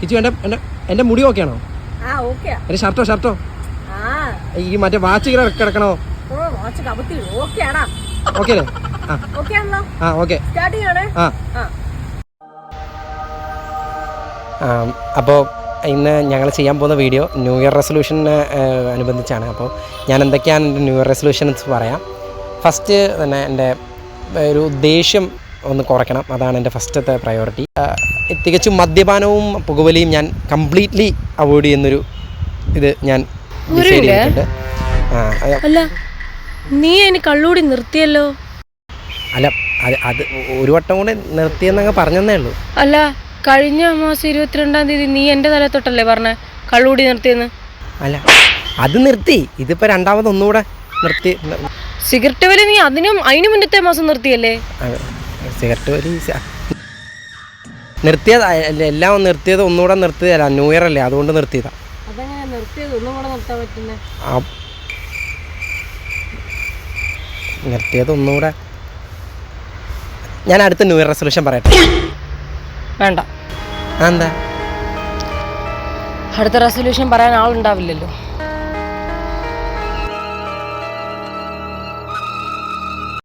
കിച്ചു എൻ്റെ മുടി ഓക്കെയാണോ? എൻ്റെ ഷർട്ടോ ഈ മറ്റേ വാച്ച് കിടക്കണോ? ഓക്കെ അല്ലേ? ആ ഓക്കെ. അപ്പോൾ ഇന്ന് ഞങ്ങൾ ചെയ്യാൻ പോകുന്ന വീഡിയോ ന്യൂ ഇയർ റെസൊല്യൂഷന് അനുബന്ധിച്ചാണ്. അപ്പോൾ ഞാൻ എന്തൊക്കെയാണ് എൻ്റെ ന്യൂ ഇയർ റെസൊല്യൂഷൻസ് പറയാം. ഫസ്റ്റ് തന്നെ എൻ്റെ ഒരു ദേഷ്യം ഒന്ന് കുറയ്ക്കണം. അതാണ് എൻ്റെ ഫസ്റ്റത്തെ പ്രയോറിറ്റി. തികച്ചും മദ്യപാനവും പുകവലിയും ഞാൻ കംപ്ലീറ്റ്ലി അവോയ്ഡ് ചെയ്യുന്നൊരു ഇത് ഞാൻ ഡിസൈഡ് ചെയ്തിട്ടുണ്ട്. അല്ല നീ അതിന് കള്ളൂടി നിർത്തിയല്ലോ. അല്ല അത് ഒരു വട്ടം കൂടെ നിർത്തിയെന്നങ്ങ് പറഞ്ഞതേ ഉള്ളൂ. അല്ല കഴിഞ്ഞ മാസം 22-ാം തീയതി നീ എൻ്റെ തലത്തൊട്ടല്ലേ പറഞ്ഞ കള്ളൂടി നിർത്തിയെന്ന്? അല്ല അത് നിർത്തി. ഇതിപ്പോൾ രണ്ടാമത് ഒന്നുകൂടെ നിർത്തി. സിഗരറ്റ് വലി നീ അതിനു മുന്നത്തെ മാസം നിർത്തിയല്ലേ? സിഗരറ്റ് വലി നിർത്തിയത് എല്ലാം നിർത്തിയത് ഒന്നുകൂടെ നിർത്തിയതല്ല. ന്യൂ ഇയർ അല്ലേ, അതുകൊണ്ട് നിർത്തിയതാ. നിർത്തിയത് ഒന്നുകൂടെ. ഞാൻ അടുത്ത ന്യൂ ഇയർ റെസൊല്യൂഷൻ പറയട്ടെ? വേണ്ട. എന്താ? അടുത്ത റെസൊല്യൂഷൻ പറയാൻ ആളുണ്ടാവില്ലല്ലോ.